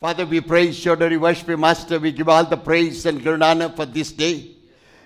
Father, we praise you, adore you, worship you, Master. We give all the praise and glory and honor for this day.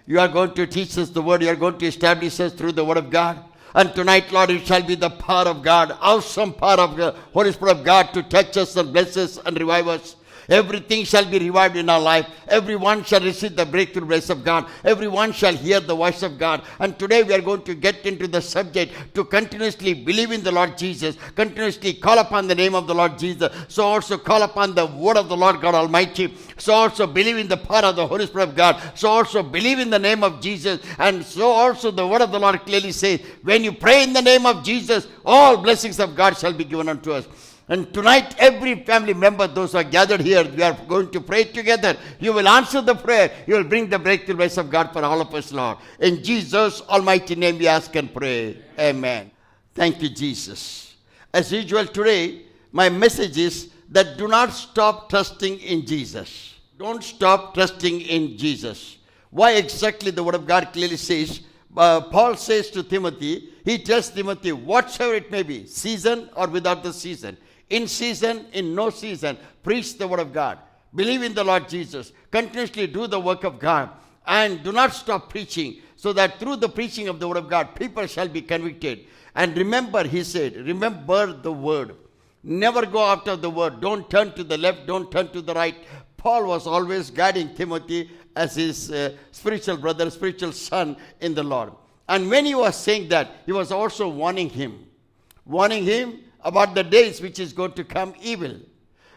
You are going to teach us the word. You are going to establish us through the word of God. And tonight, Lord, it shall be the power of God, awesome power of the Holy Spirit of God to touch us and bless us and revive us. Everything shall be revived in our life. Everyone shall receive the breakthrough grace of God. Everyone shall hear the voice of God. And today we are going to get into the subject to continuously believe in the Lord Jesus, continuously call upon the name of the Lord Jesus. So also call upon the word of the Lord God Almighty. So also believe in the power of the Holy Spirit of God. So also believe in the name of Jesus. And so also the word of the Lord clearly says, when you pray in the name of Jesus, all blessings of God shall be given unto us. And tonight, every family member, those who are gathered here, we are going to pray together. You will answer the prayer. You will bring the breakthrough grace of God for all of us, Lord. In Jesus' almighty name we ask and pray. Amen. Thank you, Jesus. As usual today, my message is that do not stop trusting in Jesus. Don't stop trusting in Jesus. Why exactly the word of God clearly says, Paul says to Timothy, he tells Timothy, whatsoever it may be, season or without the season, in season, in no season, preach the word of God. Believe in the Lord Jesus. Continuously do the work of God. And do not stop preaching, so that through the preaching of the word of God, people shall be convicted. And remember, he said, remember the word. Never go after the word. Don't turn to the left, don't turn to the right. Paul was always guiding Timothy as his spiritual brother, spiritual son in the Lord. And when he was saying that, he was also warning him about the days which is going to come evil.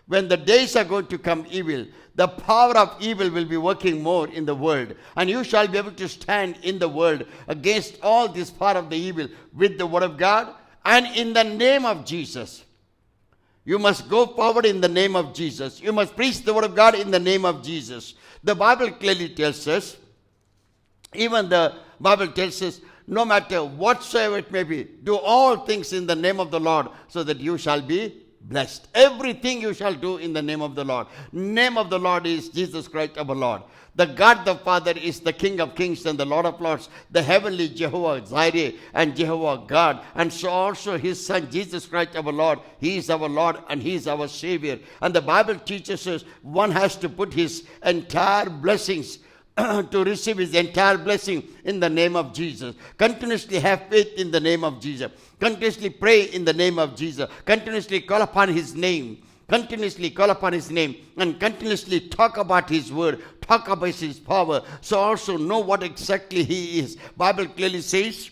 When the days are going to come evil, the power of evil will be working more in the world. And you shall be able to stand in the world against all this power of the evil with the word of God and in the name of Jesus. You must go forward in the name of Jesus. You must preach the word of God in the name of Jesus. The Bible clearly tells us, even the Bible tells us, no matter whatsoever it may be, do all things in the name of the Lord, so that you shall be blessed. Everything you shall do in the name of the Lord. Name of the Lord is Jesus Christ our Lord. The God the Father is the King of kings and the Lord of lords, the heavenly Jehovah Jireh and Jehovah God. And so also his Son Jesus Christ our Lord. He is our Lord and he is our Savior. And the Bible teaches us one has to put his entire blessings to receive his entire blessing in the name of Jesus. Continuously have faith in the name of Jesus. Continuously pray in the name of Jesus. Continuously call upon his name. Continuously call upon his name and continuously talk about his word, talk about his power. So also know what exactly he is. Bible clearly says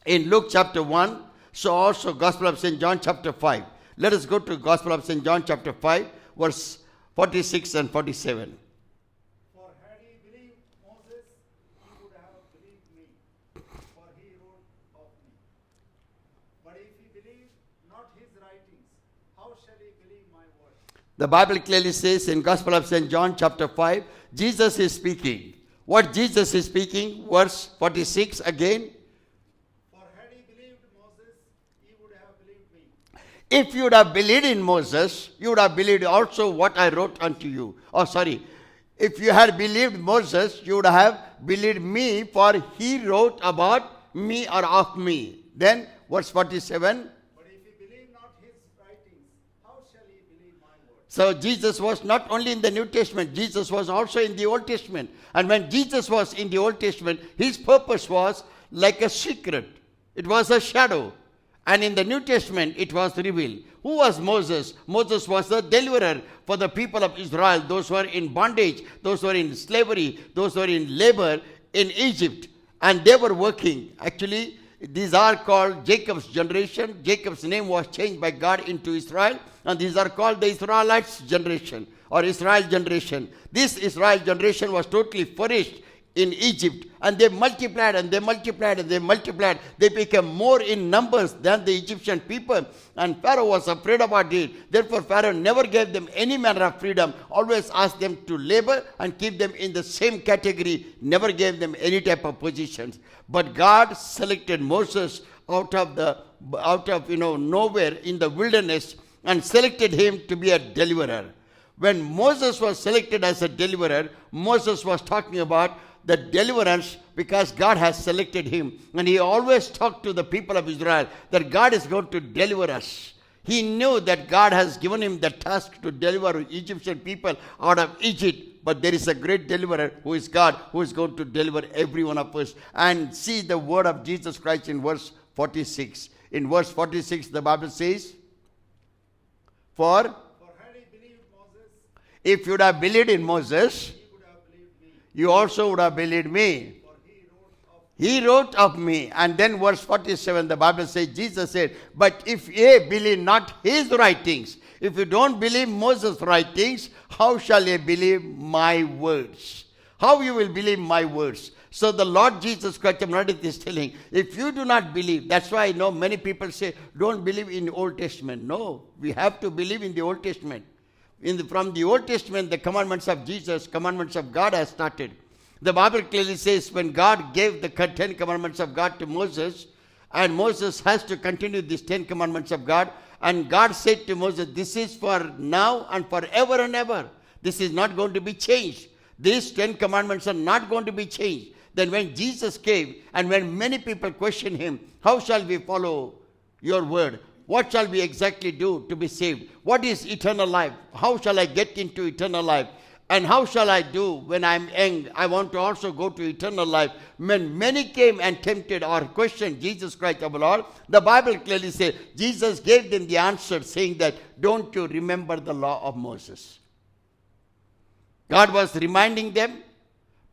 in Luke chapter 1, so also Gospel of St. John chapter 5. Let us go to Gospel of St. John chapter 5, verse 46 and 47. The Bible clearly says in Gospel of St. John chapter 5, Jesus is speaking. What Jesus is speaking? Verse 46 again. For had he believed Moses, he would have believed me. If you would have believed in Moses, you would have believed also what I wrote unto you. If you had believed Moses, you would have believed me, for he wrote about me or of me. Then verse 47. So Jesus was not only in the New Testament, Jesus was also in the Old Testament. And when Jesus was in the Old Testament, his purpose was like a secret. It was a shadow. And in the New Testament, it was revealed. Who was Moses? Moses was the deliverer for the people of Israel, those who are in bondage, those who are in slavery, those who are in labor in Egypt. And they were working. Actually, these are called Jacob's generation. Jacob's name was changed by God into Israel. And these are called the Israelites generation or Israel generation. This Israel generation was totally flourished in Egypt. And they multiplied and they multiplied and they multiplied. They became more in numbers than the Egyptian people. And Pharaoh was afraid about it. Therefore, Pharaoh never gave them any manner of freedom. Always asked them to labor and keep them in the same category. Never gave them any type of positions. But God selected Moses out of nowhere in the wilderness and selected him to be a deliverer. When Moses was selected as a deliverer, Moses was talking about the deliverance because God has selected him. And he always talked to the people of Israel that God is going to deliver us. He knew that God has given him the task to deliver Egyptian people out of Egypt. But there is a great deliverer who is God, who is going to deliver every one of us. And see the word of Jesus Christ in verse 46. In verse 46, the Bible says, For had he believed Moses, if you would have believed in Moses, he would have believed me. you also would have believed me. For He wrote of me. And then verse 47, the Bible says, Jesus said, But if ye believe not his writings, if you don't believe Moses' writings, how shall ye believe my words? How you will believe my words? So the Lord Jesus Christ of Nazareth is telling, if you do not believe, that's why I know many people say, don't believe in the Old Testament. No, we have to believe in the Old Testament. From the Old Testament, the commandments of Jesus, commandments of God has started. The Bible clearly says when God gave the 10 commandments of God to Moses, and Moses has to continue these 10 commandments of God, and God said to Moses, this is for now and forever and ever. This is not going to be changed. These 10 commandments are not going to be changed. Then when Jesus came, and when many people questioned him, how shall we follow your word? What shall we exactly do to be saved? What is eternal life? How shall I get into eternal life? And how shall I do when I'm young? I want to also go to eternal life. When many came and tempted or questioned Jesus Christ our Lord, the Bible clearly says, Jesus gave them the answer saying that, don't you remember the law of Moses? God was reminding them,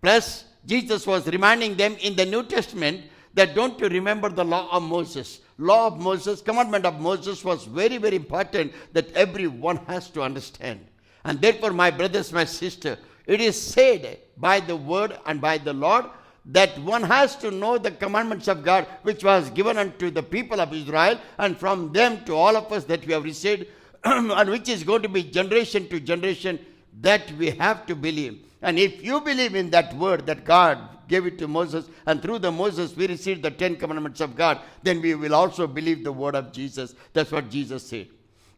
plus Jesus was reminding them in the New Testament that don't you remember the law of Moses? Law of Moses, commandment of Moses was very, very important that everyone has to understand. And therefore, my brothers, my sister, it is said by the word and by the Lord that one has to know the commandments of God which was given unto the people of Israel, and from them to all of us that we have received, and which is going to be generation to generation, that we have to believe. And if you believe in that word that God gave it to Moses, and through the Moses we received the 10 commandments of God, then we will also believe the word of Jesus. That's what Jesus said.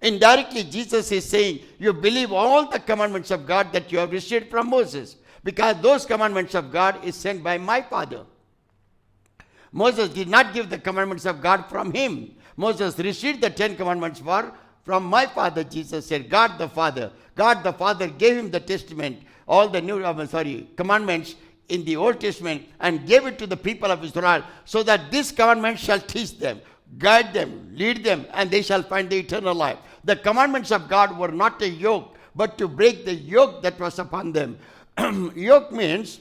Indirectly, Jesus is saying, you believe all the commandments of God that you have received from Moses, because those commandments of God is sent by my Father. Moses did not give the commandments of God from him. Moses received the 10 commandments from my Father, Jesus said. God the Father gave him the testament, all the commandments in the Old Testament, and gave it to the people of Israel, so that this commandment shall teach them, guide them, lead them, and they shall find the eternal life. The commandments of God were not a yoke, but to break the yoke that was upon them. Yoke means,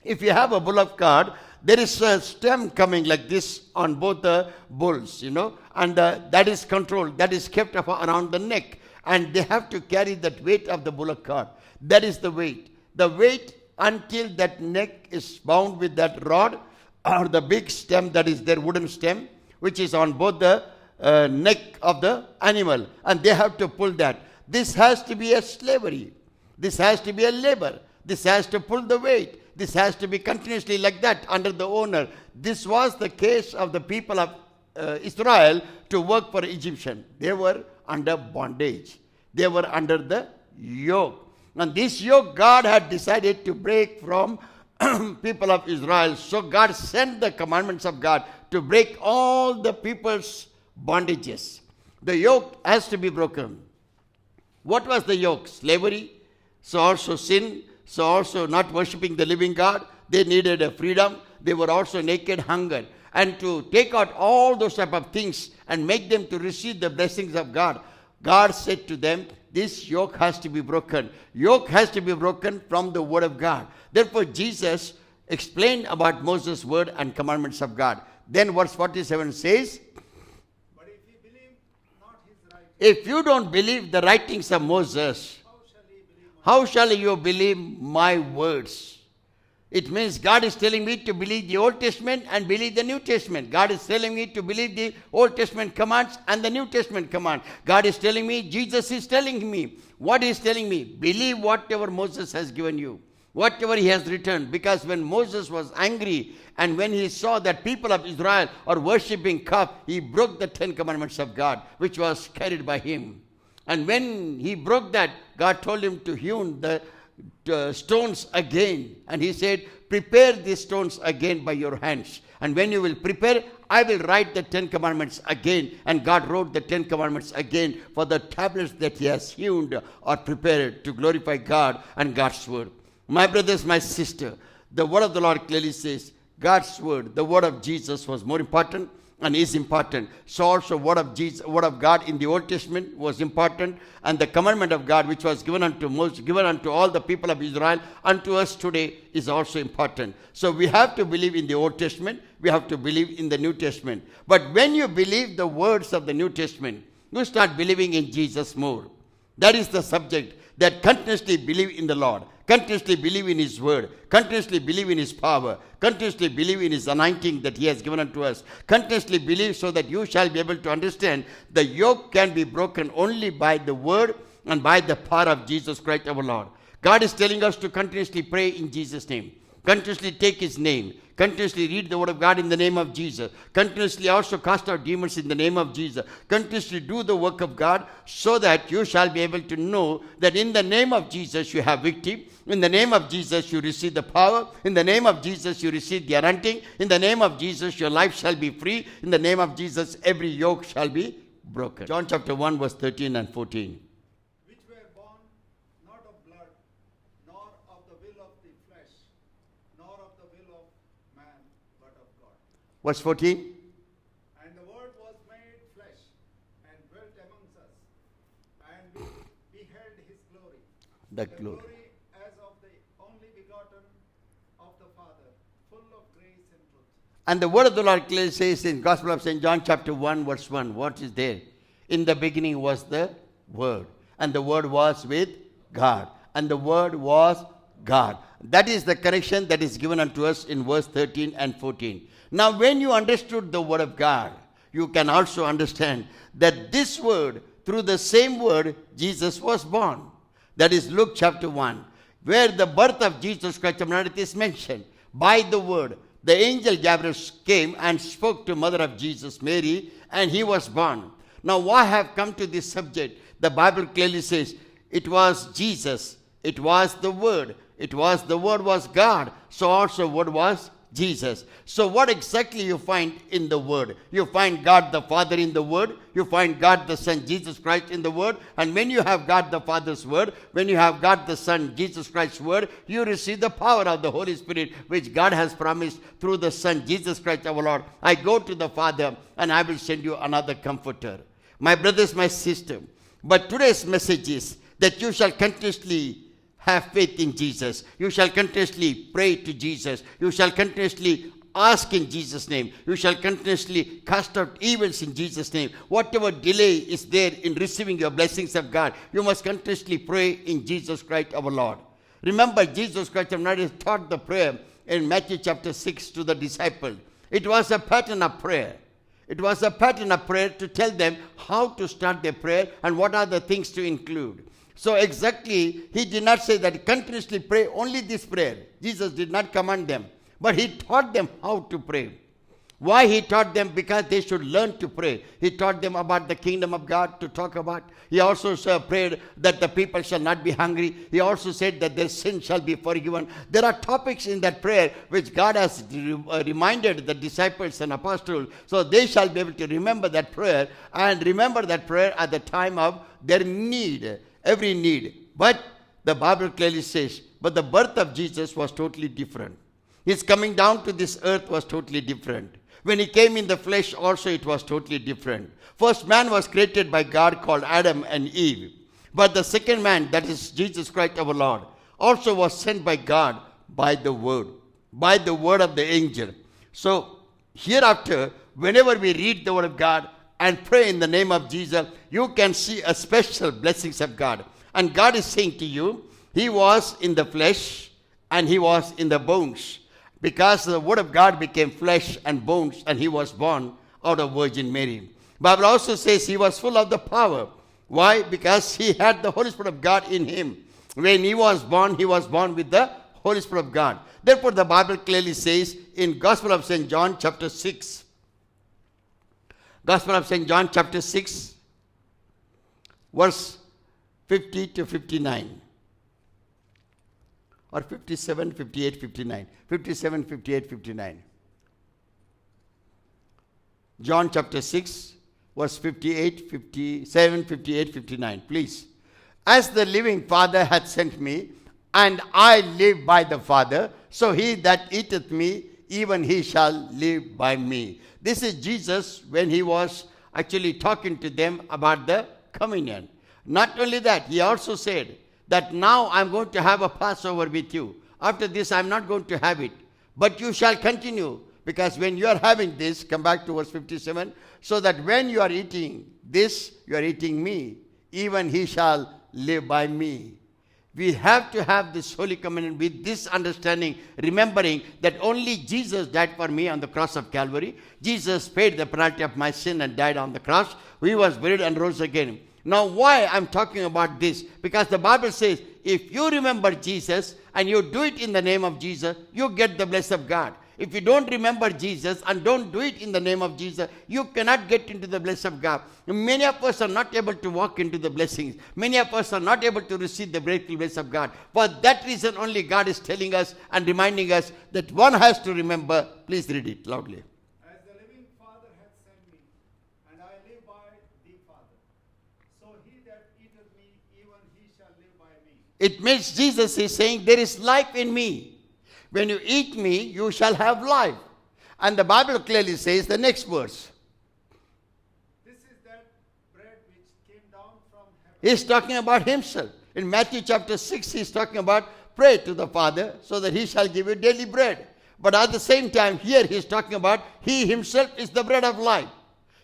if you have a bullock cart, there is a stem coming like this on both the bulls, and that is controlled, that is kept up around the neck, and they have to carry that weight of the bullock cart. That is the weight. The weight until that neck is bound with that rod, or the big stem that is their wooden stem, which is on both the neck of the animal, and they have to pull that. This has to be a slavery. This has to be a labor. This has to pull the weight. This has to be continuously like that under the owner. This was the case of the people of Israel to work for Egyptian. They were under bondage. They were under the yoke. And this yoke God had decided to break from people of Israel. So God sent the commandments of God to break all the people's bondages. The yoke has to be broken. What was the yoke? Slavery. So also sin. So also not worshipping the living God. They needed a freedom. They were also naked, hunger. And to take out all those type of things and make them to receive the blessings of God, God said to them, this yoke has to be broken. Yoke has to be broken from the word of God. Therefore, Jesus explained about Moses' word and commandments of God. Then verse 47 says, But if ye believe not his writings, if you don't believe the writings of Moses, how shall you believe my words? It means God is telling me to believe the Old Testament and believe the New Testament. God is telling me to believe the Old Testament commands and the New Testament command. God is telling me, Jesus is telling me. What he is telling me? Believe whatever Moses has given you, whatever he has written. Because when Moses was angry and when he saw that people of Israel are worshipping calf, he broke the 10 commandments of God, which was carried by him. And when he broke that, God told him to hew the stones again. And he said, prepare these stones again by your hands. And when you will prepare, I will write the 10 commandments again. And God wrote the 10 commandments again for the tablets that he has hewn or prepared to glorify God and God's word. My brothers, my sister, the word of the Lord clearly says God's word, the word of Jesus was more important and is important. So also word of God in the Old Testament was important, and the commandment of God which was given unto Moses, given unto all the people of Israel, unto us today is also important. So we have to believe in the Old Testament, we have to believe in the New Testament. But when you believe the words of the New Testament, you start believing in Jesus more. That is the subject, that continuously believe in the Lord, continuously believe in his word, continuously believe in his power, continuously believe in his anointing that he has given unto us, continuously believe so that you shall be able to understand the yoke can be broken only by the word and by the power of Jesus Christ our Lord. God is telling us to continuously pray in Jesus' name, continuously take his name, continuously read the word of God in the name of Jesus, continuously also cast out demons in the name of Jesus, continuously do the work of God, so that you shall be able to know that in the name of Jesus you have victory, in the name of Jesus you receive the power, in the name of Jesus you receive the anointing, in the name of Jesus your life shall be free, in the name of Jesus every yoke shall be broken. John chapter 1 verse 13 and 14. which were born not of blood, nor of the will of the flesh, nor of the will of man, but of God. Verse 14. And the Word was made flesh, and dwelt amongst us, and we beheld his glory. The The glory. glory as of the only begotten of the Father, full of grace and truth. And the word of the Lord clearly says in Gospel of St. John chapter 1 verse 1, what is there? In the beginning was the Word, and the Word was with God, and the Word was God. That is the correction that is given unto us in verse 13 and 14. Now when you understood the Word of God, you can also understand that this Word, through the same Word, Jesus was born. That is Luke chapter 1, where the birth of Jesus Christ of Nazareth is mentioned. By the Word, the angel Gabriel came and spoke to mother of Jesus, Mary, and he was born. Now why have come to this subject? The Bible clearly says it was Jesus, it was the Word, the Word was God, so also Word was Jesus. So what exactly you find in the Word? You find God the Father in the Word, you find God the Son, Jesus Christ in the Word, and when you have God the Father's Word, when you have God the Son, Jesus Christ's Word, you receive the power of the Holy Spirit, which God has promised through the Son, Jesus Christ our Lord. I go to the Father, and I will send you another Comforter. My brothers, my sister, but today's message is that you shall continuously have faith in Jesus. You shall continuously pray to Jesus. You shall continuously ask in Jesus' name. You shall continuously cast out evils in Jesus' name. Whatever delay is there in receiving your blessings of God, you must continuously pray in Jesus Christ our Lord. Remember, Jesus Christ of Nazareth taught the prayer in Matthew chapter 6 to the disciples. It was a pattern of prayer. It was a pattern of prayer to tell them how to start their prayer and what are the things to include. So exactly, he did not say that continuously pray only this prayer. Jesus did not command them, but he taught them how to pray. Why he taught them? Because they should learn to pray. He taught them about the kingdom of God to talk about. He also prayed that the people shall not be hungry. He also said that their sin shall be forgiven. There are topics in that prayer which God has reminded the disciples and apostles, so they shall be able to remember that prayer and remember that prayer at the time of their need, every need. But the Bible clearly says, but the birth of Jesus was totally different. His coming down to this earth was totally different. When he came in the flesh also it was totally different. First man was created by God called Adam and Eve. But the second man, that is Jesus Christ our Lord, also was sent by God by the word of the angel. So hereafter, whenever we read the word of God and pray in the name of Jesus, you can see a special blessings of God. And God is saying to you, he was in the flesh and he was in the bones. Because the word of God became flesh and bones, and he was born out of Virgin Mary. Bible also says he was full of the power. Why? Because he had the Holy Spirit of God in him. When he was born with the Holy Spirit of God. Therefore the Bible clearly says in Gospel of St. John chapter 6. Gospel of St. John chapter 6, verse 50 to 59. Or 57, 58, 59. 57, 58, 59. John chapter 6, verse 58, 57, 58, 59. Please. As the living Father hath sent me, and I live by the Father, so he that eateth me, even he shall live by me. This is Jesus when he was actually talking to them about the communion. Not only that, he also said that now I'm going to have a Passover with you. After this, I'm not going to have it. But you shall continue, because when you are having this, come back to verse 57, so that when you are eating this, you are eating me, even he shall live by me. We have to have this Holy Communion with this understanding, remembering that only Jesus died for me on the cross of Calvary. Jesus paid the penalty of my sin and died on the cross. He was buried and rose again. Now, why I'm talking about this? Because the Bible says, if you remember Jesus and you do it in the name of Jesus, you get the blessing of God. If you don't remember Jesus and don't do it in the name of Jesus, you cannot get into the blessing of God. Many of us are not able to walk into the blessings. Many of us are not able to receive the breakthrough blessing of God. For that reason only God is telling us and reminding us that one has to remember. Please read it loudly. As the living Father hath sent me, and I live by the Father, so he that eateth me, even he shall live by me. It means Jesus is saying there is life in me. When you eat me, you shall have life. And the Bible clearly says the next verse. This is that bread which came down from heaven. He's talking about himself. In Matthew chapter 6, he's talking about pray to the Father so that he shall give you daily bread. But at the same time, here he's talking about he himself is the bread of life.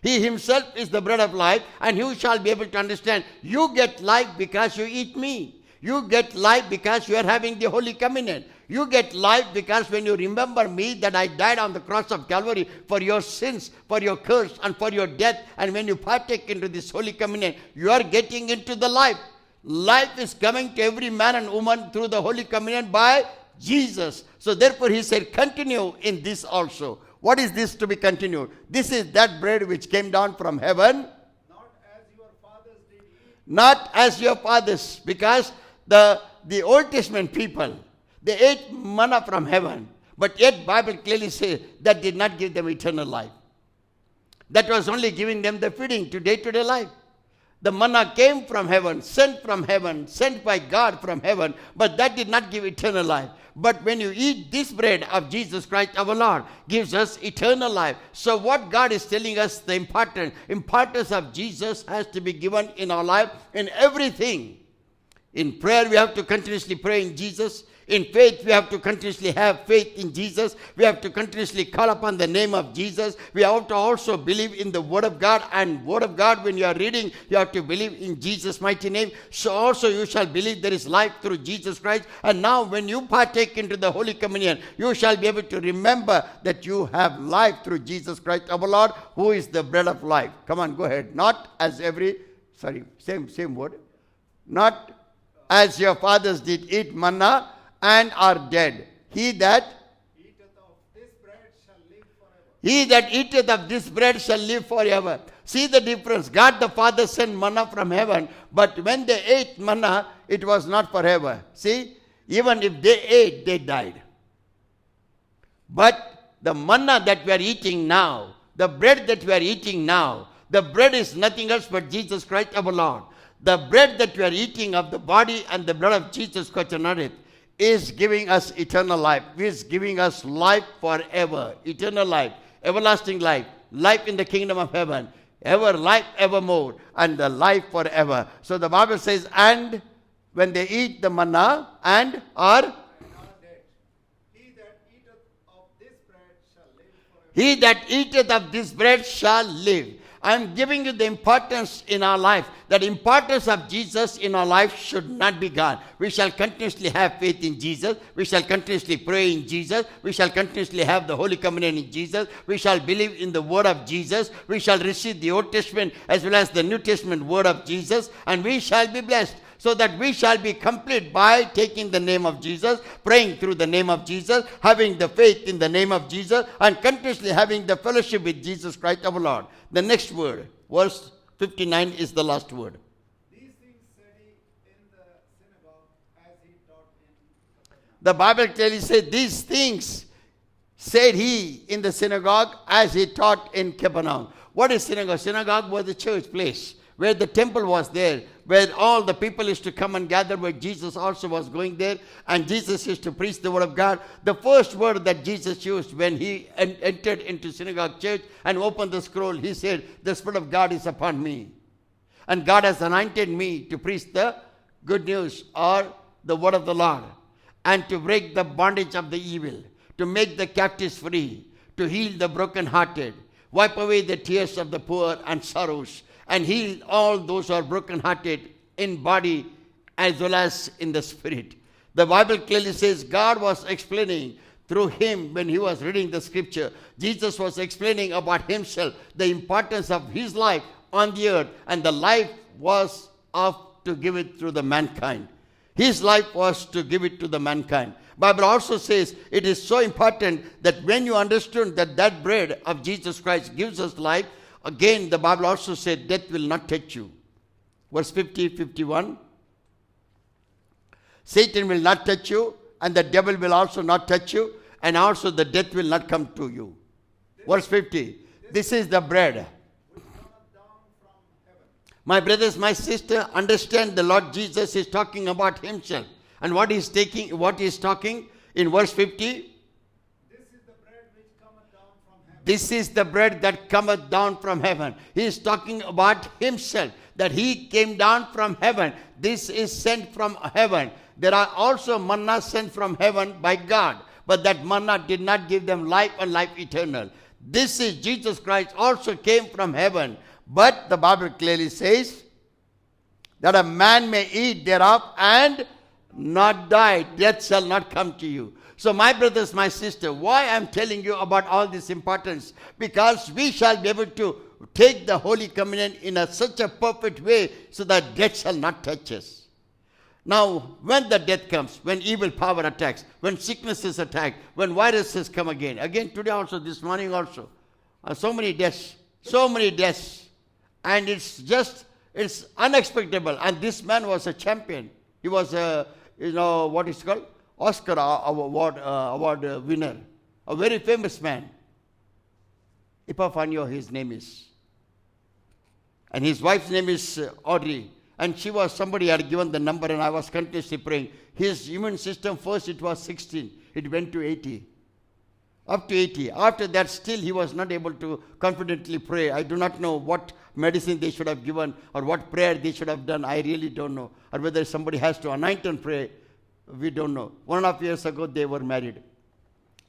He himself is the bread of life, and you shall be able to understand. You get life because you eat me. You get life because you are having the Holy Communion. You get life because when you remember me that I died on the cross of Calvary for your sins, for your curse, and for your death. And when you partake into this Holy Communion, you are getting into the life. Life is coming to every man and woman through the Holy Communion by Jesus. So therefore he said, continue in this also. What is this to be continued? This is that bread which came down from heaven. Not as your fathers did eat. Not as your fathers, because the Old Testament people, they ate manna from heaven, but yet Bible clearly says that did not give them eternal life. That was only giving them the feeding to day-to-day life. The manna came from heaven, sent by God from heaven, but that did not give eternal life. But when you eat this bread of Jesus Christ our Lord, gives us eternal life. So what God is telling us, the importance of Jesus has to be given in our life, in everything. In prayer, we have to continuously pray in Jesus. In faith, we have to continuously have faith in Jesus. We have to continuously call upon the name of Jesus. We have to also believe in the Word of God. And Word of God, when you are reading, you have to believe in Jesus' mighty name. So also you shall believe there is life through Jesus Christ. And now when you partake into the Holy Communion, you shall be able to remember that you have life through Jesus Christ our Lord, who is the bread of life. Come on, go ahead. Not as same word. Not as your fathers did eat manna and are dead. He that Eateth of this bread shall live forever. He that eateth of this bread shall live forever. See the difference. God the Father sent manna from heaven, but when they ate manna, it was not forever. See, even if they ate, they died. But the manna that we are eating now, the bread that we are eating now, the bread is nothing else but Jesus Christ our Lord. The bread that we are eating of the body and the blood of Jesus Christ on earth is giving us eternal life. Is giving us life forever. Eternal life, everlasting life, life in the kingdom of heaven, ever life evermore, and the life forever. So the Bible says, and when they eat the manna and are And are dead. He that eateth of this bread shall live forever. he that eateth of this bread shall live. I am giving you the importance in our life. That importance of Jesus in our life should not be gone. We shall continuously have faith in Jesus. We shall continuously pray in Jesus. We shall continuously have the Holy Communion in Jesus. We shall believe in the word of Jesus. We shall receive the Old Testament as well as the New Testament word of Jesus. And we shall be blessed. So that we shall be complete by taking the name of Jesus, praying through the name of Jesus, having the faith in the name of Jesus, and continuously having the fellowship with Jesus Christ our Lord. The next word, verse 59 is the last word. These things said he in the synagogue as he taught in Capernaum. The Bible clearly says these things said he in the synagogue as he taught in Capernaum. What is synagogue? Synagogue was the church place where the temple was there, where all the people used to come and gather, where Jesus also was going there, and Jesus used to preach the word of God. The first word that Jesus used when he entered into synagogue church and opened the scroll, he said, "The Spirit of God is upon me. And God has anointed me to preach the good news," or the word of the Lord, "and to break the bondage of the evil, to make the captives free, to heal the brokenhearted, wipe away the tears of the poor and sorrows, and heal all those who are brokenhearted in body as well as in the spirit." The Bible clearly says God was explaining through him when he was reading the scripture. Jesus was explaining about himself, the importance of his life on the earth, and the life was to give it through the mankind. His life was to give it to the mankind. Bible also says it is so important that when you understand that that bread of Jesus Christ gives us life, again the Bible also said death will not touch you. Verse 50, 51. Satan will not touch you, and the devil will also not touch you, and also the death will not come to you. Verse 50. This is the bread. My brothers, my sister, understand the Lord Jesus is talking about himself. And what he's talking in verse 50? This is the bread which cometh down from heaven. This is the bread that cometh down from heaven. He is talking about himself, that he came down from heaven. This is sent from heaven. There are also manna sent from heaven by God, but that manna did not give them life and life eternal. This is Jesus Christ also came from heaven. But the Bible clearly says that a man may eat thereof and not die. Death shall not come to you. So my brothers, my sister, why I am telling you about all this importance? Because we shall be able to take the Holy Communion in such a perfect way so that death shall not touch us. Now, when the death comes, when evil power attacks, when sicknesses attack, when viruses come again today also, this morning also, so many deaths. And it's unexpected. And this man was a champion. He was what is called Oscar award winner. A very famous man. Epifanio, his name is. And his wife's name is Audrey. And she was, somebody had given the number, and I was continuously praying. His immune system, first it was 16. It went to 80. Up to 80. After that, still he was not able to confidently pray. I do not know what medicine they should have given or what prayer they should have done. I really don't know. Or whether somebody has to anoint and pray. We don't know. 1.5 years ago, they were married.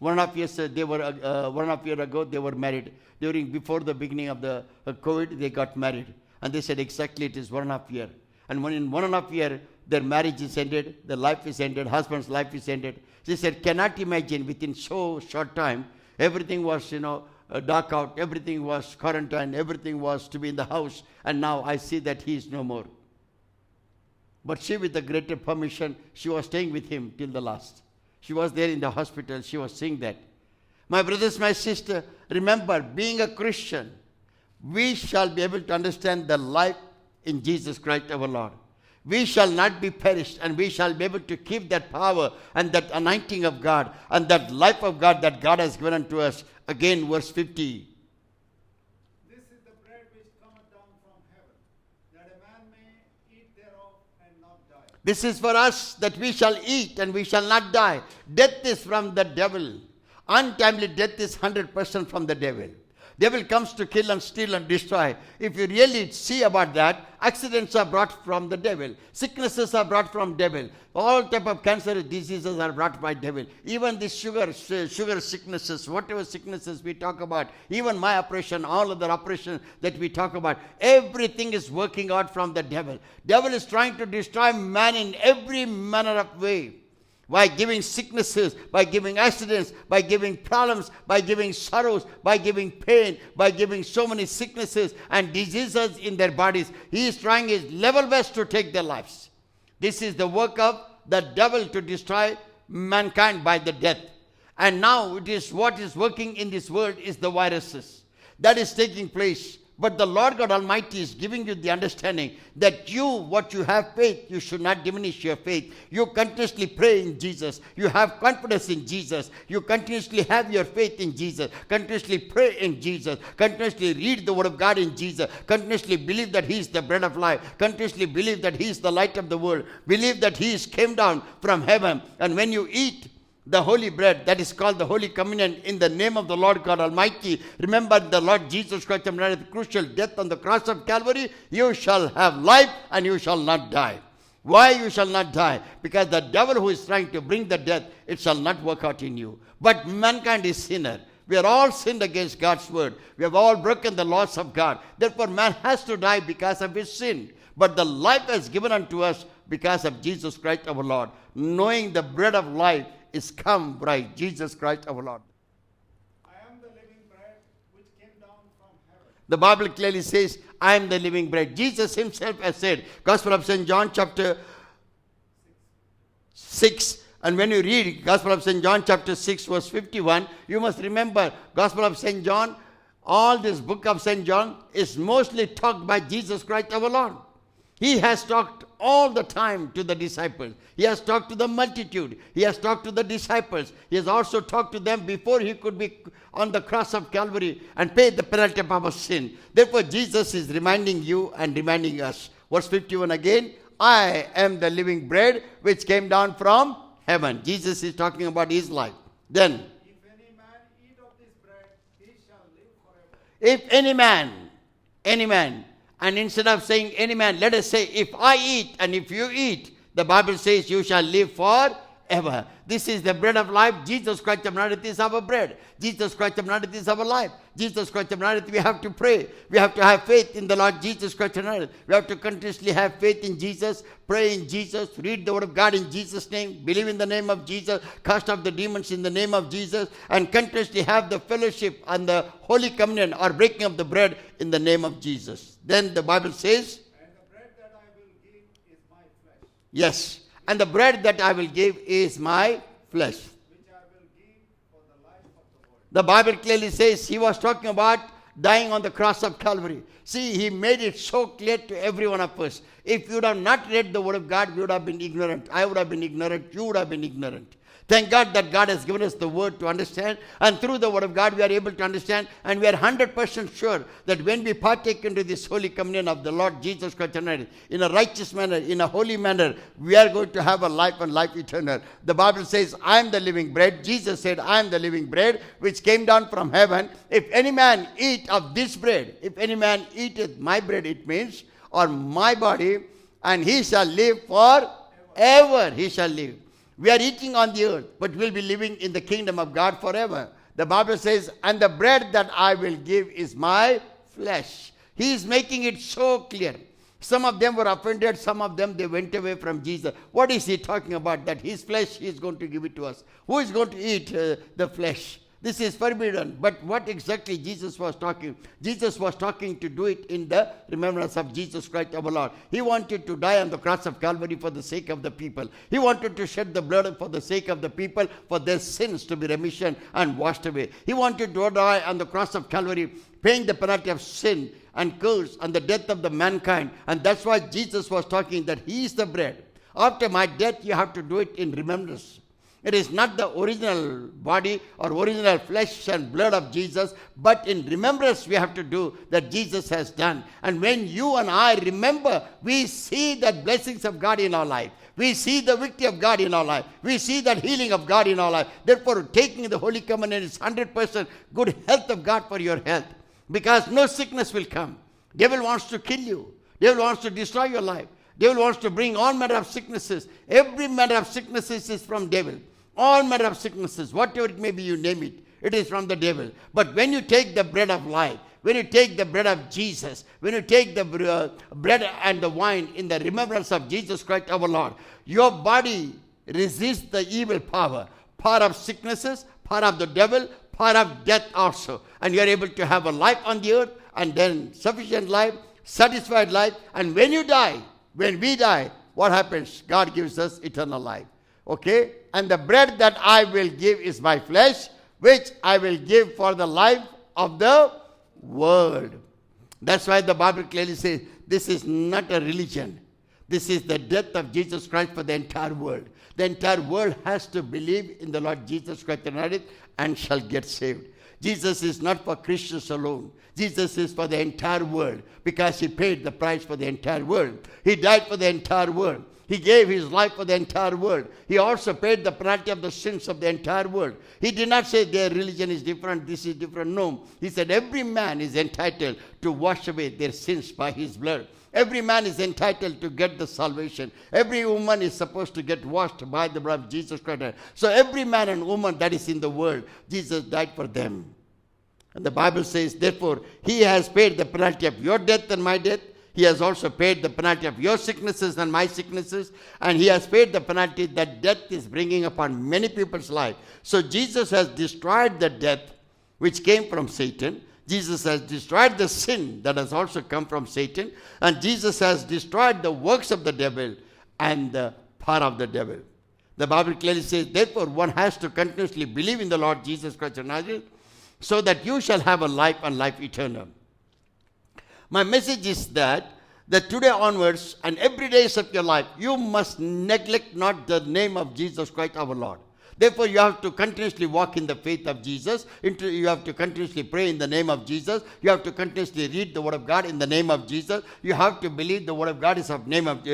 1.5 year ago, they were married. Before the beginning of the COVID, they got married. And they said exactly it is 1.5 year. And when in 1.5 year, their marriage is ended, their life is ended, husband's life is ended. She said, cannot imagine within so short time, everything was, dark out, everything was quarantine, everything was to be in the house, and now I see that he is no more. But she, with the greater permission, she was staying with him till the last. She was there in the hospital, she was seeing that. My brothers, my sister, remember, being a Christian, we shall be able to understand the life in Jesus Christ our Lord. We shall not be perished, and we shall be able to keep that power and that anointing of God and that life of God that God has given unto us. Again, verse 50. This is the bread which cometh down from heaven, that a man may eat thereof and not die. This is for us, that we shall eat and we shall not die. Death is from the devil. Untimely death is 100% from the devil. Devil comes to kill and steal and destroy. If you really see about that, accidents are brought from the devil. Sicknesses are brought from devil. All type of cancer diseases are brought by devil. Even the sugar sicknesses, whatever sicknesses we talk about, even my operation, all other operations that we talk about, everything is working out from the devil. Devil is trying to destroy man in every manner of way. By giving sicknesses, by giving accidents, by giving problems, by giving sorrows, by giving pain, by giving so many sicknesses and diseases in their bodies. He is trying his level best to take their lives. This is the work of the devil to destroy mankind by the death. And now it is what is working in this world is the viruses. That is taking place But the Lord God Almighty is giving you the understanding that what you have faith, you should not diminish your faith. You continuously pray in Jesus. You have confidence in Jesus. You continuously have your faith in Jesus. Continuously pray in Jesus. Continuously read the Word of God in Jesus. Continuously believe that He is the bread of life. Continuously believe that He is the light of the world. Believe that He came down from heaven. And when you eat the holy bread, that is called the Holy Communion, in the name of the Lord God Almighty, remember the Lord Jesus Christ, the crucial death on the cross of Calvary, you shall have life and you shall not die. Why you shall not die? Because the devil who is trying to bring the death, it shall not work out in you. But mankind is sinner. We are all sinned against God's word. We have all broken the laws of God. Therefore, man has to die because of his sin. But the life is given unto us because of Jesus Christ our Lord. Knowing the bread of life is come by Jesus Christ our Lord. I am the living bread which came down from heaven. The Bible clearly says, I am the living bread. Jesus himself has said, Gospel of St. John chapter 6. And when you read Gospel of St. John chapter 6 verse 51, you must remember Gospel of St. John, all this book of St. John is mostly talked by Jesus Christ our Lord. He has talked all the time to the disciples. He has talked to the multitude. He has talked to the disciples. He has also talked to them before he could be on the cross of Calvary and pay the penalty of our sin. Therefore, Jesus is reminding you and reminding us. Verse 51 again, I am the living bread which came down from heaven. Jesus is talking about his life. Then, If any man eat of this bread, he shall live forever. if any man, and instead of saying any man, let us say, if I eat and if you eat, the Bible says you shall live forever. This is the bread of life. Jesus Christ of Nazareth is our bread. Jesus Christ of Nazareth is our life. Jesus Christ of Nazareth, we have to pray. We have to have faith in the Lord Jesus Christ of Nazareth. We have to continuously have faith in Jesus, pray in Jesus, read the Word of God in Jesus' name, believe in the name of Jesus, cast out the demons in the name of Jesus, and continuously have the fellowship and the Holy Communion or breaking of the bread in the name of Jesus. Then the Bible says, And the bread that I will give is my flesh, yes, and the bread that I will give is my flesh. which I will give for the life of the world. The Bible clearly says he was talking about dying on the cross of Calvary. See, he made it so clear to every one of us. If you would have not read the Word of God, we would have been ignorant. I would have been ignorant. You would have been ignorant. Thank God that God has given us the Word to understand. And through the Word of God, we are able to understand. And we are 100% sure that when we partake into this Holy Communion of the Lord Jesus Christ in a righteous manner, in a holy manner, we are going to have a life and life eternal. The Bible says, I am the living bread. Jesus said, I am the living bread which came down from heaven. If any man eat of this bread, if any man eateth my bread, it means, or my body, and he shall live forever. He shall live. We are eating on the earth, but we'll be living in the kingdom of God forever. The Bible says, and the bread that I will give is my flesh. He is making it so clear. Some of them were offended. Some of them, they went away from Jesus. What is he talking about? That his flesh, he is going to give it to us. Who is going to eat the flesh? This is forbidden. But what exactly Jesus was talking? Jesus was talking to do it in the remembrance of Jesus Christ our Lord. He wanted to die on the cross of Calvary for the sake of the people. He wanted to shed the blood for the sake of the people, for their sins to be remission and washed away. He wanted to die on the cross of Calvary, paying the penalty of sin and curse and the death of the mankind. And that's why Jesus was talking that he is the bread. After my death, you have to do it in remembrance. It is not the original body or original flesh and blood of Jesus, but in remembrance we have to do that Jesus has done. And when you and I remember, we see the blessings of God in our life. We see the victory of God in our life. We see that healing of God in our life. Therefore, taking the Holy Communion is 100% good health of God for your health. Because no sickness will come. Devil wants to kill you. Devil wants to destroy your life. Devil wants to bring all manner of sicknesses. Every manner of sicknesses is from devil. All manner of sicknesses, whatever it may be, you name it, it is from the devil. But when you take the bread of life, when you take the bread of Jesus, when you take the bread and the wine in the remembrance of Jesus Christ our Lord, your body resists the evil power of sicknesses, power of the devil, power of death also. And you are able to have a life on the earth, and then sufficient life, satisfied life. And when you die, when we die, what happens? God gives us eternal life. Okay? And the bread that I will give is my flesh, which I will give for the life of the world. That's why the Bible clearly says this is not a religion. This is the death of Jesus Christ for the entire world. The entire world has to believe in the Lord Jesus Christ and shall get saved. Jesus is not for Christians alone. Jesus is for the entire world because he paid the price for the entire world. He died for the entire world. He gave his life for the entire world. He also paid the penalty of the sins of the entire world. He did not say their religion is different, this is different. No. He said every man is entitled to wash away their sins by his blood. Every man is entitled to get the salvation. Every woman is supposed to get washed by the blood of Jesus Christ. So every man and woman that is in the world, Jesus died for them. And the Bible says, therefore, he has paid the penalty of your death and my death. He has also paid the penalty of your sicknesses and my sicknesses. And he has paid the penalty that death is bringing upon many people's life. So Jesus has destroyed the death which came from Satan. Jesus has destroyed the sin that has also come from Satan. And Jesus has destroyed the works of the devil and the power of the devil. The Bible clearly says, therefore, one has to continuously believe in the Lord Jesus Christ of Nazareth, so that you shall have a life and life eternal. My message is that today onwards and every days of your life, you must neglect not the name of Jesus Christ our Lord. Therefore, you have to continuously walk in the faith of Jesus. You have to continuously pray in the name of Jesus. You have to continuously read the Word of God in the name of Jesus. You have to believe the Word of God is of name of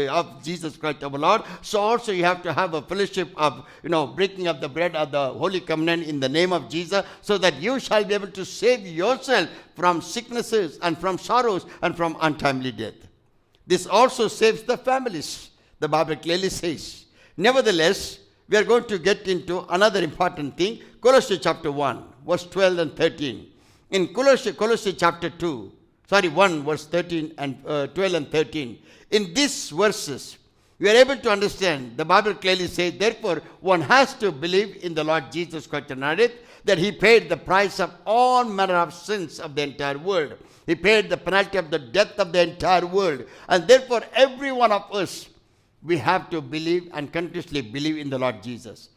Jesus Christ our Lord. So also you have to have a fellowship of, breaking of the bread of the Holy Communion in the name of Jesus, so that you shall be able to save yourself from sicknesses and from sorrows and from untimely death. This also saves the families, the Bible clearly says. Nevertheless, we are going to get into another important thing. Colossians chapter 1, verse 12 and 13. In Colossians chapter 1, verse 13 and 12 and 13. In these verses, we are able to understand, the Bible clearly says, therefore, one has to believe in the Lord Jesus Christ of Nazareth, that he paid the price of all manner of sins of the entire world. He paid the penalty of the death of the entire world. And therefore, every one of us, we have to believe and continuously believe in the Lord Jesus.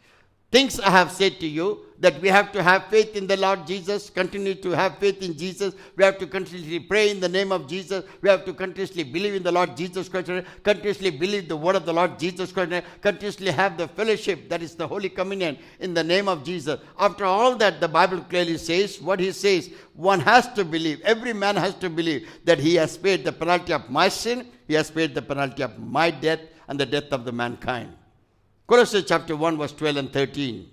Things I have said to you, that we have to have faith in the Lord Jesus, continue to have faith in Jesus. We have to continuously pray in the name of Jesus. We have to continuously believe in the Lord Jesus Christ, continuously believe the word of the Lord Jesus Christ, continuously have the fellowship, that is the Holy Communion, in the name of Jesus. After all that, the Bible clearly says, what he says, one has to believe, every man has to believe that he has paid the penalty of my sin, he has paid the penalty of my death, and the death of the mankind. Colossians chapter 1, verse 12 and 13.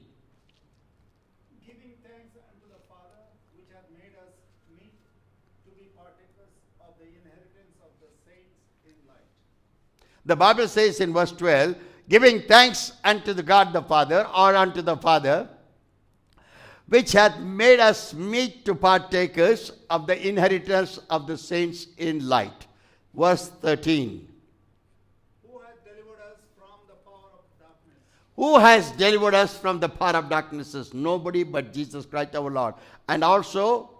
Giving thanks unto the Father, which hath made us meet to be partakers of the inheritance of the saints in light. The Bible says in verse 12, giving thanks unto the God the Father, or unto the Father, which hath made us meet to partakers of the inheritance of the saints in light. Verse 13. Who has delivered us from the power of darkness? Nobody but Jesus Christ our Lord. And also,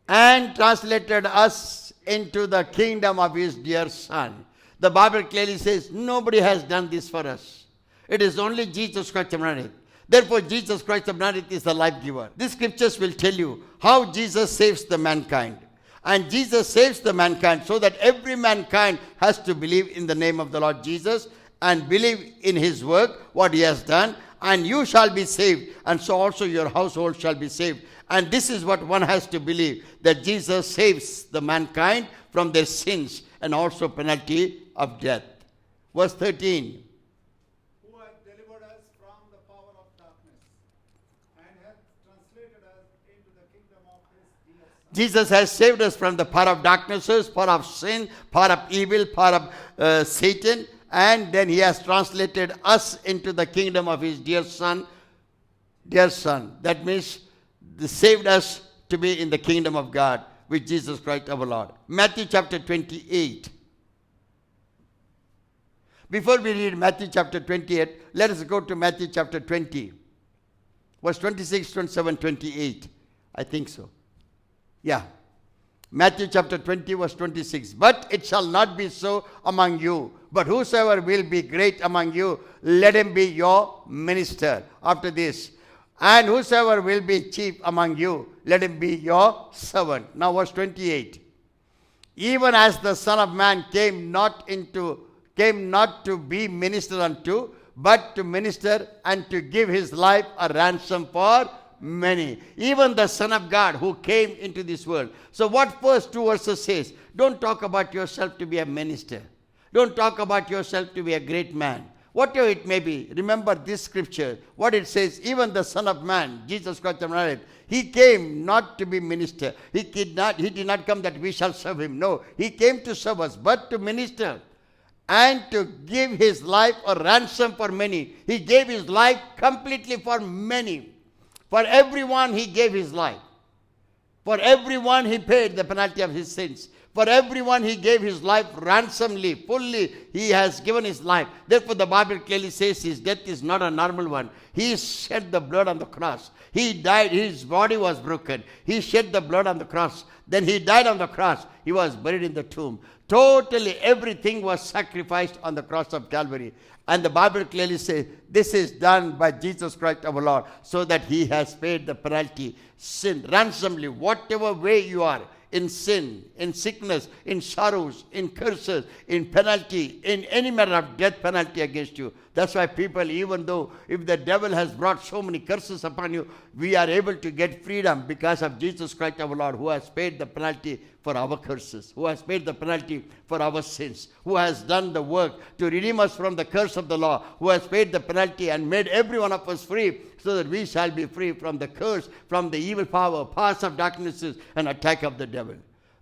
and translated us into the kingdom of his dear Son. The Bible clearly says, nobody has done this for us. It is only Jesus Christ of Nazareth. Therefore, Jesus Christ of Nazareth is the life giver. These scriptures will tell you how Jesus saves the mankind. And Jesus saves the mankind so that every mankind has to believe in the name of the Lord Jesus and believe in his work, what he has done, and you shall be saved, and so also your household shall be saved. And this is what one has to believe, that Jesus saves the mankind from their sins and also penalty of death. Verse 13. Who hath delivered us from the power of darkness, and hath translated us into the kingdom of his dear Son. Jesus has saved us from the power of darknesses, power of sin, power of evil, power of Satan, and then he has translated us into the kingdom of his dear Son. Dear Son. That means he saved us to be in the kingdom of God with Jesus Christ our Lord. Matthew chapter 28. Before we read Matthew chapter 28, let us go to Matthew chapter 20. Verse 26, 27, 28. I think so. Yeah. Matthew chapter 20, verse 26. But it shall not be so among you. But whosoever will be great among you, let him be your minister. After this, And whosoever will be chief among you, let him be your servant. Now verse 28. Even as the Son of Man came not to be ministered unto, but to minister and to give his life a ransom for many. Even the Son of God who came into this world. So what first two verses says? Don't talk about yourself to be a minister. Don't talk about yourself to be a great man. Whatever it may be, remember this scripture, what it says, even the Son of Man, Jesus Christ of Nazareth, he came not to be minister. He did not come that we shall serve him. No, he came to serve us, but to minister and to give his life a ransom for many. He gave his life completely for many. For everyone he gave his life. For everyone he paid the penalty of his sins. For everyone he gave his life ransomly, fully he has given his life. Therefore the Bible clearly says his death is not a normal one. He shed the blood on the cross. He died, his body was broken. He shed the blood on the cross. Then he died on the cross. He was buried in the tomb. Totally everything was sacrificed on the cross of Calvary. And the Bible clearly says this is done by Jesus Christ our Lord, so that he has paid the penalty, sin, ransomly, whatever way you are, in sin, in sickness, in sorrows, in curses, in penalty, in any matter of death penalty against you. That's why people, even though if the devil has brought so many curses upon you, we are able to get freedom because of Jesus Christ our Lord, who has paid the penalty for our curses, who has paid the penalty for our sins, who has done the work to redeem us from the curse of the law, who has paid the penalty and made every one of us free, so that we shall be free from the curse, from the evil power, powers of darknesses, and attack of the devil.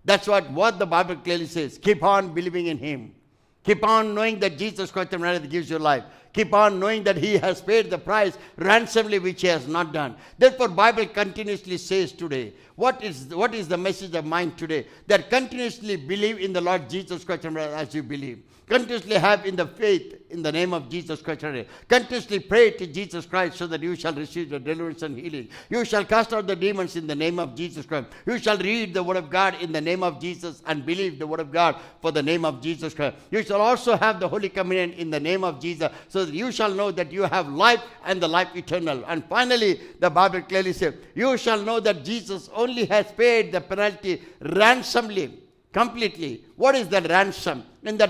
That's what the Bible clearly says. Keep on believing in him. Keep on knowing that Jesus Christ of Nazareth gives you life. Keep on knowing that he has paid the price ransomly, which he has not done. Therefore, Bible continuously says today, what is the message of mine today? That continuously believe in the Lord Jesus Christ as you believe. Continuously have in the faith in the name of Jesus Christ. Continuously pray to Jesus Christ so that you shall receive the deliverance and healing. You shall cast out the demons in the name of Jesus Christ. You shall read the word of God in the name of Jesus and believe the word of God for the name of Jesus Christ. You shall also have the Holy Communion in the name of Jesus, so that you shall know that you have life and the life eternal. And finally, the Bible clearly says, you shall know that Jesus only has paid the penalty ransomly. Completely. What is that ransom? In the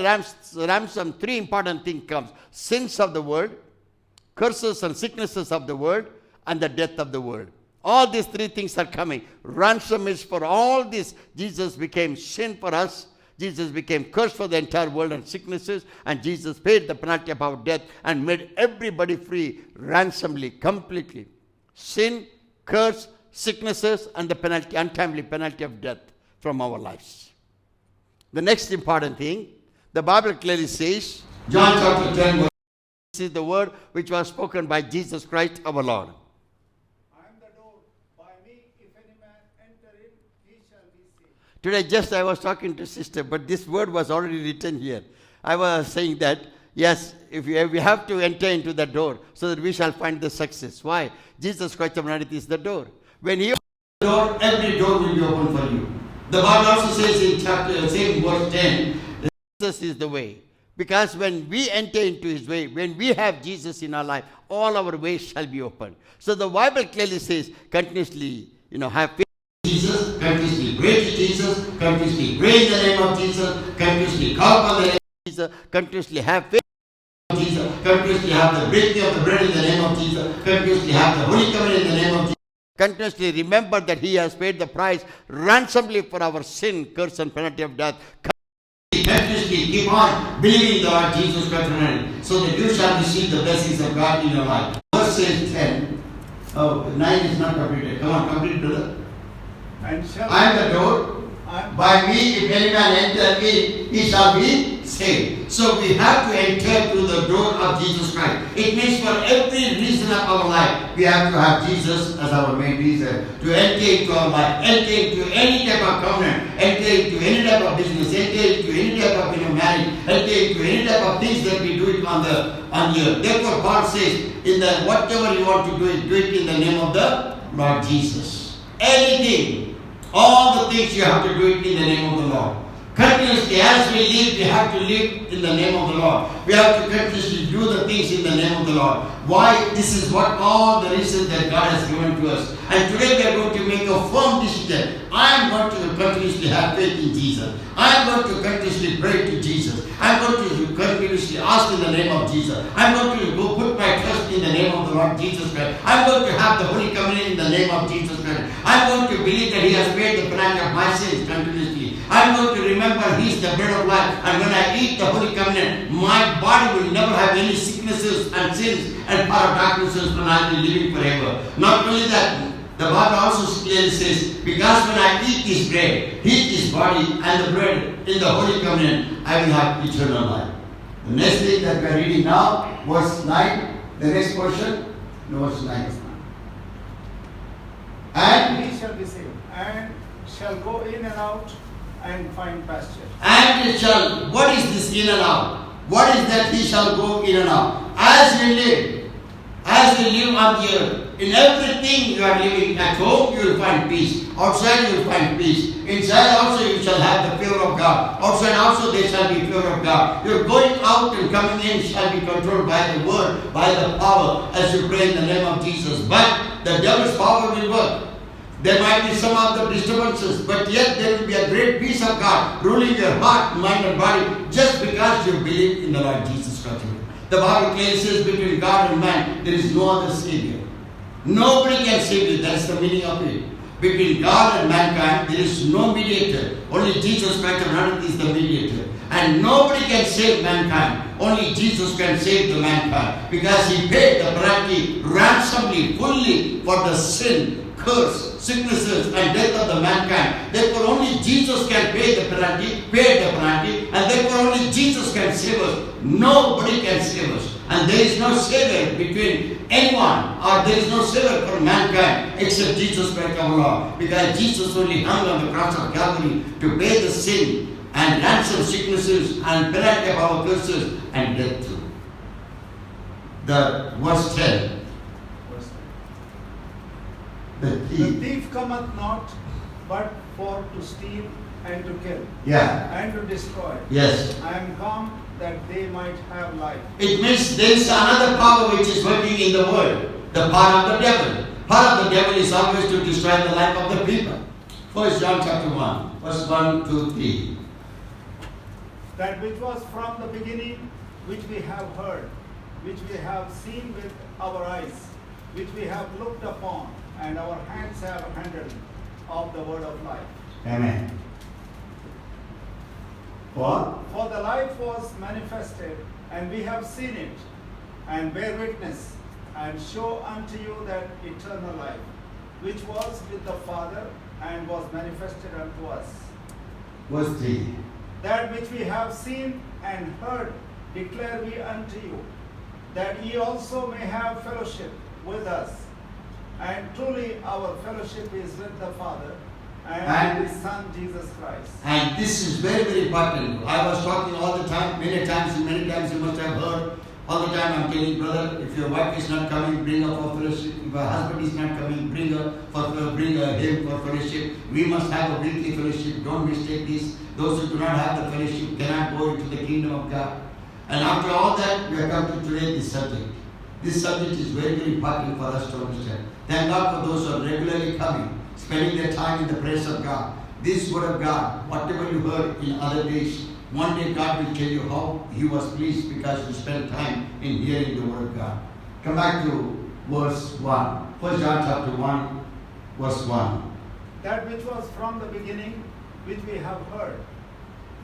ransom, three important things comes. Sins of the world, curses and sicknesses of the world, and the death of the world. All these three things are coming. Ransom is for all this. Jesus became sin for us. Jesus became curse for the entire world and sicknesses. And Jesus paid the penalty of our death and made everybody free ransomly, completely. Sin, curse, sicknesses, and the penalty, untimely penalty of death from our lives. The next important thing, the Bible clearly says, John chapter 10, this is the word which was spoken by Jesus Christ our Lord. I am the door. By me, if any man enter in, he shall be saved. Today I was talking to sister, but this word was already written here. I was saying that, yes, we have to enter into the door so that we shall find the success. Why? Jesus Christ of Nazareth is the door. When he opens the door, every door will be open for you. The Bible also says in same verse 10, that Jesus is the way. Because when we enter into his way, when we have Jesus in our life, all our ways shall be open. So the Bible clearly says, continuously, have faith in Jesus, continuously pray to Jesus, continuously pray in the name of Jesus, continuously call upon the name of Jesus, continuously have faith in Jesus, continuously have the breaking of the bread in the name of Jesus, continuously have the Holy Communion in the name of Jesus. Continuously remember that he has paid the price ransomly for our sin, curse, and penalty of death. Continuously keep on believing the Lord Jesus Christ, so that you shall receive the blessings of God in your life. Verse says 10. Oh, 9 is not completed. Come on, complete, brother. I am the door. By me, if any man enter in, he shall be saved. So we have to enter through the door of Jesus Christ. It means for every reason of our life, we have to have Jesus as our main reason. To enter into our life, enter into any type of covenant, enter into any type of business, enter into any type of marriage, enter into any type of things that we do it on the earth. Therefore, Paul says, whatever you want to do it in the name of the Lord Jesus. Anything. All the things you have to do it in the name of the Lord. Continuously, as we live, we have to live in the name of the Lord. We have to continuously do the things in the name of the Lord. Why? This is what all the reasons that God has given to us. And today we are going to make a firm decision. I am going to continuously have faith in Jesus. I am going to continuously pray to Jesus. I am going to continuously ask in the name of Jesus. I am going to go put my trust in the name of the Lord Jesus Christ. I am going to have the Holy Communion in the name of Jesus Christ. I am going to believe that He has paid the penalty of my sins continuously. I am going to remember He is the bread of life. And when I eat the Holy Communion, my body will never have any sicknesses and sins and power of darknesses when I will be living forever. Not only that, the Bible also clearly says, because when I eat this bread, eat this body and the bread in the Holy Communion, I will have eternal life. The next thing that we are reading now, verse 9, the next portion, verse 9. And he shall be saved, and shall go in and out and find pasture. And it shall, what is this in and out? What is that he shall go in and out? As we live on the earth, in everything you are living, at home you will find peace. Outside you will find peace. Inside also you shall have the fear of God. Outside also there shall be fear of God. Your going out and coming in shall be controlled by the word, by the power, as you pray in the name of Jesus. But the devil's power will work. There might be some of the disturbances, but yet there will be a great peace of God ruling your heart, mind and body, just because you believe in the Lord Jesus Christ. The Bible clearly says between God and man, there is no other Savior. Nobody can save you. That's the meaning of it. Between God and mankind, there is no mediator. Only Jesus Christ alone is the mediator. And nobody can save mankind. Only Jesus can save the mankind. Because He paid the penalty ransomly, fully for the sin, curse, sicknesses and death of the mankind. Therefore only Jesus can pay the penalty, and therefore only Jesus can save us. Nobody can save us. And there is no Savior between anyone, or there is no Savior for mankind except Jesus Christ our Lord. Because Jesus only hung on the cross of Calvary to pay the sin and ransom sicknesses and penalty of our curses and death too. The verse 10. The thief cometh not, but for to steal and to kill, and to destroy. Yes. I am come that they might have life. It means there is another power which is working in the world. The power of the devil. Power of the devil is always to destroy the life of the people. 1 John chapter 1, verse 1, 2, 3. That which was from the beginning, which we have heard, which we have seen with our eyes, which we have looked upon, and our hands have handled of the word of life. Amen. What? For the life was manifested, and we have seen it, and bear witness, and show unto you that eternal life, which was with the Father, and was manifested unto us. Verse 3. That which we have seen and heard declare we unto you, that ye also may have fellowship with us. And truly our fellowship is with the Father and His Son Jesus Christ. And this is very, very important. I was talking all the time, many times you must have heard. All the time I'm telling brother, if your wife is not coming, bring her for fellowship. If her husband is not coming, bring him for fellowship. We must have a weekly fellowship. Don't mistake this. Those who do not have the fellowship cannot go into the kingdom of God. And after all that, we have come to today this subject. This subject is very, very important for us to understand. Thank God for those who are regularly coming, spending their time in the presence of God. This word of God, whatever you heard in other days, one day God will tell you how He was pleased because you spent time in hearing the word of God. Come back to verse 1. 1 John chapter 1, verse 1. That which was from the beginning, which we have heard,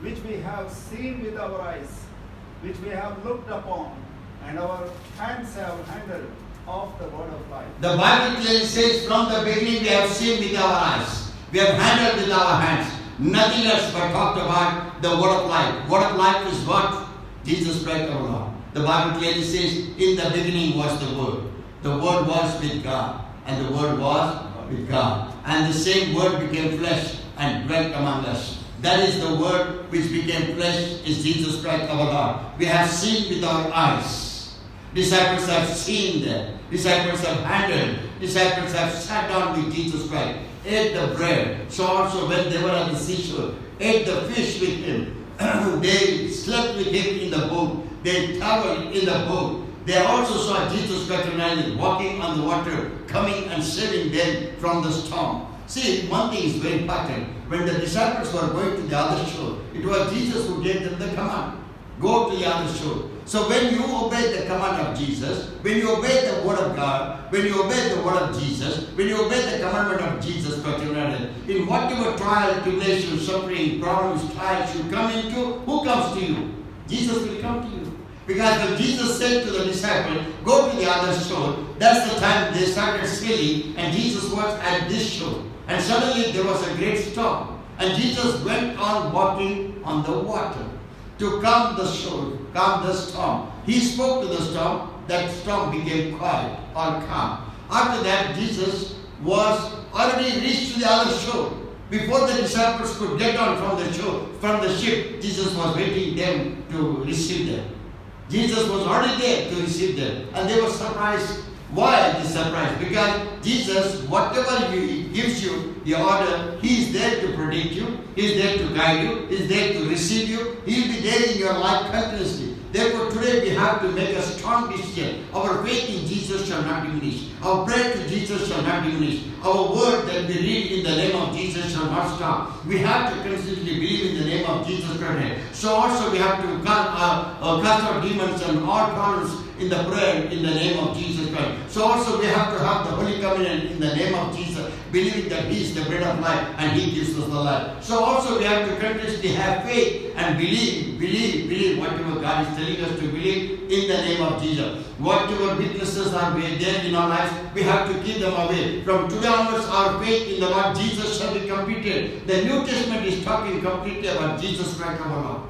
which we have seen with our eyes, which we have looked upon, and our hands have handled of the word of life. The Bible clearly says, from the beginning we have seen with our eyes, we have handled with our hands. Nothing else but talked about the word of life. Word of life is what? Jesus Christ our Lord. The Bible clearly says, in the beginning was the Word. The Word was with God, and the Word was with God. And the same Word became flesh and dwelt among us. That is the Word which became flesh, is Jesus Christ our Lord. We have seen with our eyes. Disciples have seen them. Disciples have handled. Disciples have sat down with Jesus Christ. ate the bread. So also when they were at the seashore, ate the fish with him. They slept with him in the boat. They traveled in the boat. They also saw Jesus Christ walking on the water, coming and saving them from the storm. See, one thing is very important. When the disciples were going to the other shore, it was Jesus who gave them the command. Go to the other shore. So when you obey the command of Jesus, when you obey the word of God, when you obey the word of Jesus, when you obey the commandment of Jesus, in whatever trial, tribulation, suffering, problems, trials you come into, who comes to you? Jesus will come to you. Because when Jesus said to the disciples, go to the other shore, that's the time they started sailing, and Jesus was at this shore. And suddenly there was a great storm. And Jesus went on walking on the water to calm the shore, calm the storm. He spoke to the storm, that storm became quiet or calm. After that, Jesus was already reached to the other shore. Before the disciples could get on from the shore, from the ship, Jesus was waiting them to receive them. Jesus was already there to receive them. And they were surprised. Why this surprise? Because Jesus, whatever He gives you, the order, He is there to protect you. He is there to guide you. He is there to receive you. He will be there in your life continuously. Therefore, today we have to make a strong decision. Our faith in Jesus shall not diminish. Our prayer to Jesus shall not diminish. Our word that we read in the name of Jesus shall not stop. We have to constantly believe in the name of Jesus Christ. So also we have to cast out demons and all problems in the prayer in the name of Jesus Christ. So also we have to have the Holy Covenant in the name of Jesus, believing that He is the bread of life and He gives us the life. So also we have to continuously have faith and believe whatever God is telling us to believe in the name of Jesus. Whatever weaknesses are there in our lives, we have to keep them away. From today onwards, our faith in the Lord Jesus shall be completed. The New Testament is talking completely about Jesus Christ our Lord.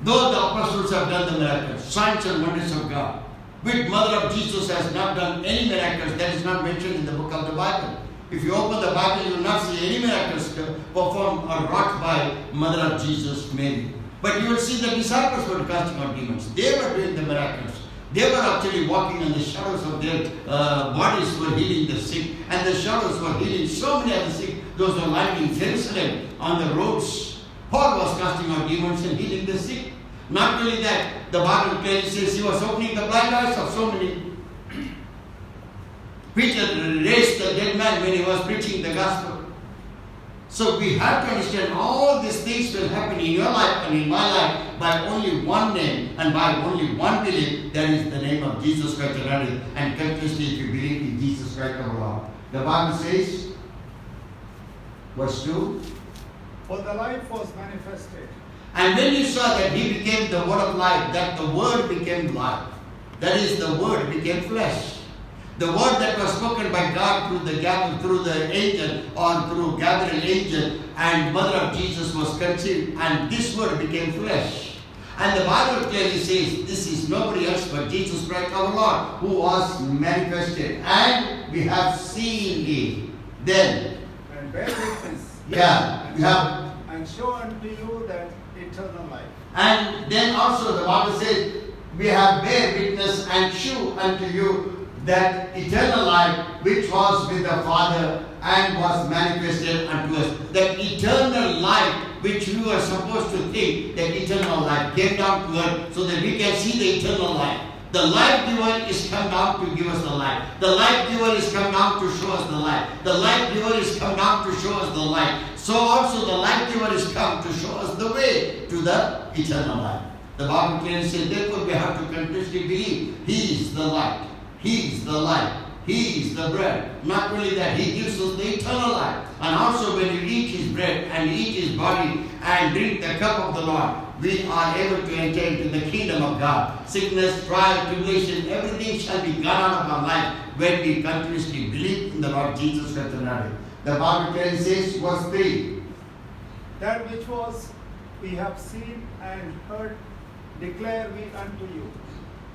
Though the apostles have done the miracles, signs and wonders of God, which mother of Jesus has not done any miracles, that is not mentioned in the book of the Bible. If you open the Bible, you will not see any miracles performed or wrought by mother of Jesus, Mary. But you will see the disciples were casting out demons. They were doing the miracles. They were actually walking in the shadows of their bodies were healing the sick. And the shadows were healing so many of the sick. Those were lying in Jerusalem on the roads. Paul was casting out demons and healing the sick. Not only that, the Bible clearly says he was opening the blind eyes of so many. Peter raised the dead man when he was preaching the gospel. So we have to understand all these things will happen in your life and in my life by only one name and by only one belief, that is the name of Jesus Christ. And continuously if you believe in Jesus Christ our Lord. The Bible says, verse 2, for the life was manifested. And when you saw that He became the word of life, that the word became life, that is, the word became flesh. The word that was spoken by God through the angel or through Gabriel angel, and mother of Jesus was conceived, and this word became flesh. And the Bible clearly says this is nobody else but Jesus Christ our Lord, who was manifested, and we have seen Him. Then, and bear witness. Yeah, we have. And show unto you that eternal life. And then also the Bible says, we have bear witness and shew unto you that eternal life which was with the Father and was manifested unto us. That eternal life which we were supposed to think, that eternal life came down to earth so that we can see the eternal life. The life giver is come down to give us the life. The life giver is come down to show us the life. The life giver is come down to show us the life. So also the life giver is come to show us the way to the eternal life. The Bible clearly says, therefore we have to continuously believe He is the light. He is the light. He is the bread. Not only that, He gives us the eternal life. And also when you eat His bread and eat His body and drink the cup of the Lord, we are able to enter into the kingdom of God. Sickness, trial, tribulation, everything shall be gone out of our life when we continuously believe in the Lord Jesus Christ. The Bible clearly says, verse 3. That which was we have seen and heard declare we unto you,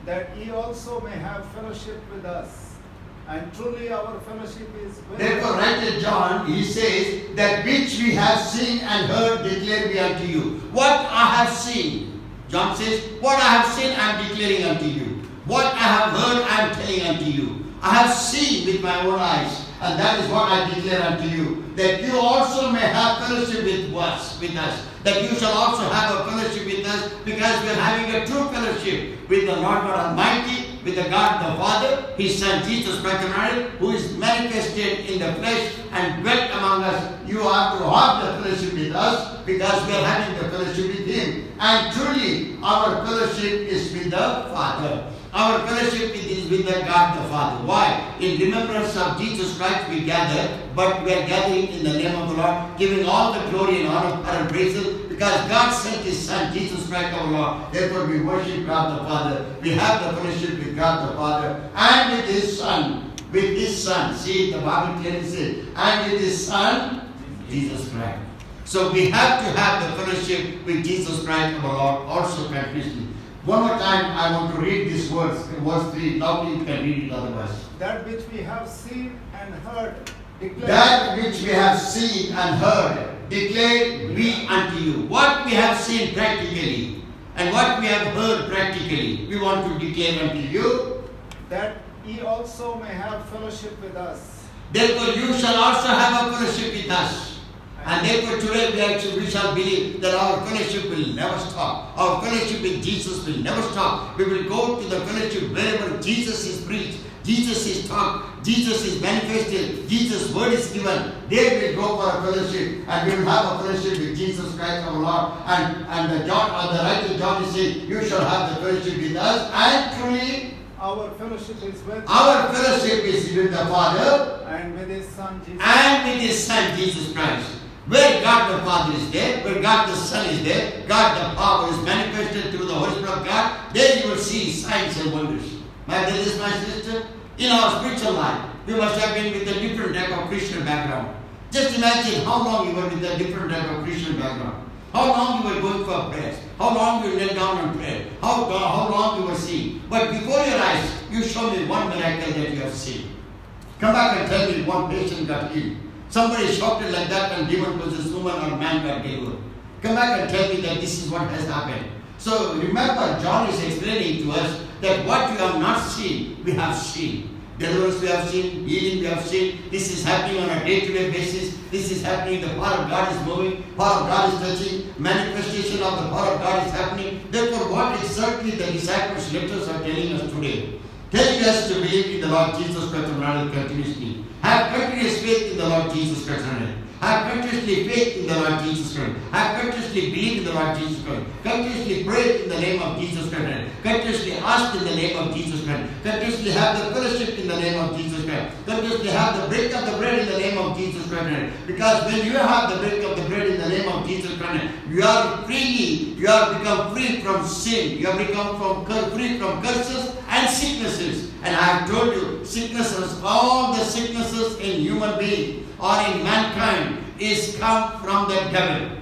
that ye also may have fellowship with us. And truly our fellowship is with Therefore, writer John, he says, that which we have seen and heard declare we unto you. What I have seen, John says, what I have seen I am declaring unto you. What I have heard I am telling unto you. I have seen with my own eyes. And that is what I declare unto you, that you also may have fellowship with us, that you shall also have a fellowship with us, because we are having a true fellowship with the Lord God Almighty, with the God the Father, His Son Jesus Christ, who is manifested in the flesh and dwelt among us. You have to have the fellowship with us, because we are having the fellowship with Him. And truly, our fellowship is with the Father. Our fellowship is with the God the Father. Why? In remembrance of Jesus Christ we gather, but we are gathering in the name of the Lord, giving all the glory and honor and praises, because God sent His Son, Jesus Christ our Lord. Therefore we worship God the Father. We have the fellowship with God the Father and with His Son. With His Son. See, the Bible clearly says, and with His Son, Jesus Christ. So we have to have the fellowship with Jesus Christ our Lord also continuously. One more time, I want to read this verse 3. Loudly you can read it otherwise. That which we have seen and heard, declare. That which we have seen and heard, declare we unto you. What we have seen practically and what we have heard practically, we want to declare unto you. That ye also may have fellowship with us. Therefore you shall also have a fellowship with us. And therefore today we shall believe that our fellowship will never stop. Our fellowship with Jesus will never stop. We will go to the fellowship wherever Jesus is preached, Jesus is taught, Jesus is manifested, Jesus' word is given. There we will go for a fellowship, and we will have a fellowship with Jesus Christ our Lord. And the writer John is saying, you shall have the fellowship with us, and truly our fellowship is with the Father and with His Son Jesus. And with His Son Jesus Christ. Where God the Father is there, where God the Son is there, God the power is manifested through the Holy Spirit of God, there you will see signs and wonders. My brothers, my sister, in our spiritual life, you must have been with a different type of Christian background. Just imagine how long you were with a different type of Christian background. How long you were going for prayers. How long you knelt down and prayed. How long you were seeing. But before your eyes, you show me one miracle that you have seen. Come back and tell me one patient got healed. Somebody shouted like that and demon-possessed woman or man got healed. Come back and tell me that this is what has happened. So remember, John is explaining to us that what you have not seen, we have seen. Deliverance we have seen, healing we have seen. This is happening on a day-to-day basis. This is happening. The power of God is moving. Power of God is touching. Manifestation of the power of God is happening. Therefore, what is certainly the disciples' letters are telling us today? Telling us to believe in the Lord Jesus Christ continuously. Have continuous faith in the Lord Jesus Christ. Have continuously faith in the Lord Jesus Christ. Have continuously believe in the Lord Jesus Christ. Continuously pray in the name of Jesus Christ. Continuously ask in the name of Jesus Christ. Continuously have the fellowship in the name of Jesus Christ. Continuously have the break of the bread in the name of Jesus Christ. Because when you have the break of the bread in the name of Jesus Christ, you have become free from sin. You have become free from curses and sicknesses. And I have told you, sicknesses, all the sicknesses in human beings or in mankind is come from the devil.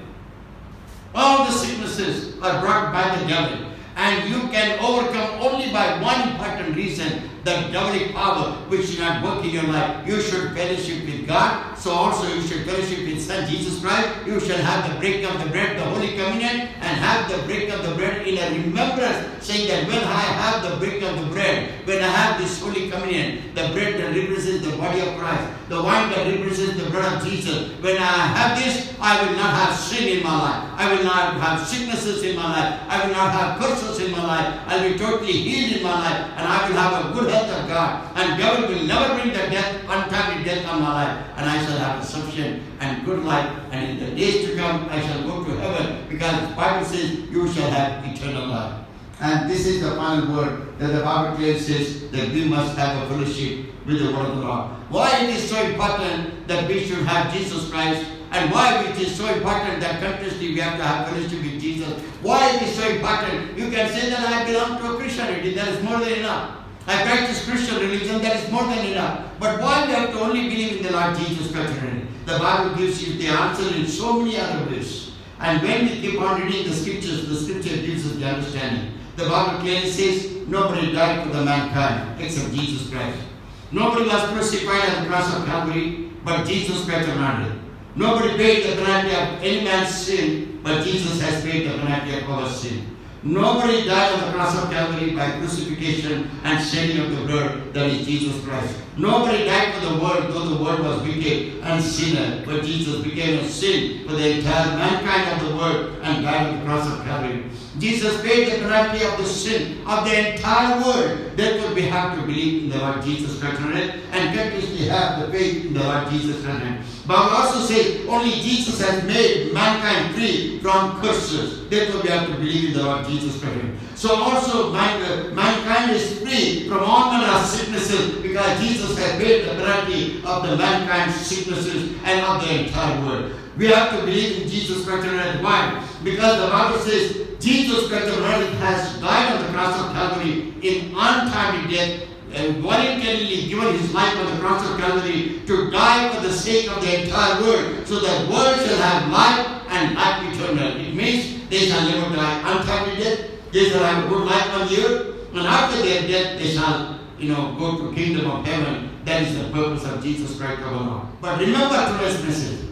All the sicknesses are brought by the devil. And you can overcome only by one important reason, the devilic power which is not work in your life. You should fellowship with God. So also you should fellowship with Son Jesus Christ. You shall have the break of the bread, the Holy Communion, and have the break of the bread in a remembrance, saying that when I have the break of the bread, when I have this Holy Communion, the bread that represents the body of Christ, the wine that represents the blood of Jesus, when I have this, I will not have sin in my life. I will not have sicknesses in my life. I will not have curses in my life. I will be totally healed in my life, and I will have a good health of God. And devil will never bring the untimely death on my life, and I shall have a sufficient and good life. And in the days to come, I shall go to heaven, because the Bible says, you shall have eternal life. And this is the final word that the Bible clearly says, that we must have a fellowship with the word of the Lord. Why it is so important that we should have Jesus Christ, and why it is so important that continuously we have to have fellowship with Jesus. Why it is so important? You can say that I belong to a Christianity, that is more than enough. I practice Christian religion, that is more than enough. But why we have to only believe in the Lord Jesus Christ? The Bible gives you the answer in so many other ways. And when we keep on reading the scriptures, the scripture gives us the understanding. The Bible clearly says, nobody died for the mankind except Jesus Christ. Nobody was crucified on the cross of Calvary, but Jesus Christ alone. Nobody paid the penalty of any man's sin, but Jesus has paid the penalty of our sin. Nobody died on the cross of Calvary by crucifixion and shedding of the blood, that is Jesus Christ. Nobody died for the world, though the world was wicked and sinner, but Jesus became a sin for the entire mankind of the world and died on the cross of Calvary. Jesus paid the penalty of the sin of the entire world. Therefore, we have to believe in the Lord Jesus Christ and continuously have the faith in the Lord Jesus Christ. Bible also says only Jesus has made mankind free from curses. Therefore, we have to believe in the Lord Jesus Christ. So also mankind is free from all manner of sicknesses because Jesus has paid the penalty of the mankind's sicknesses and of the entire world. We have to believe in Jesus Christ. Why? Because the Bible says Jesus Christ has died on the cross of Calvary in untimely death, and voluntarily given his life on the cross of Calvary to die for the sake of the entire world, so that world shall have life and life eternal. It means they shall never die untimely death. They shall have a good life on the earth, and after their death they shall, go to kingdom of heaven. That is the purpose of Jesus Christ our Lord. But remember today's message.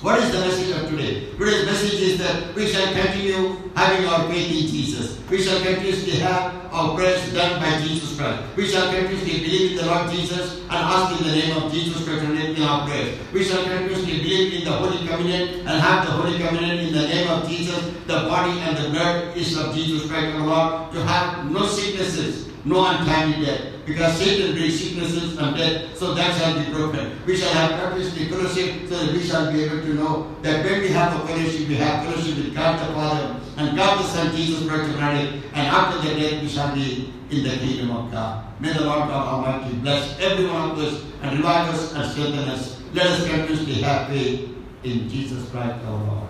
What is the message of today? Today's message is that we shall continue having our faith in Jesus. We shall continuously have our prayers done by Jesus Christ. We shall continuously believe in the Lord Jesus and ask in the name of Jesus Christ and in our prayers. We shall continuously believe in the Holy Communion and have the Holy Communion in the name of Jesus. The body and the blood is of Jesus Christ our Lord. To have no sicknesses, no untimely death. Because Satan brings sicknesses and death, so that shall be broken. We shall have continuously fellowship, so that we shall be able to know that when we have a fellowship, we have fellowship with God the Father and God the Son, Jesus Christ of Nazareth, and after the death we shall be in the kingdom of God. May the Lord God Almighty bless every one of us and revive us and strengthen us. Let us continuously have faith in Jesus Christ our Lord.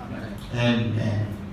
Amen. Amen.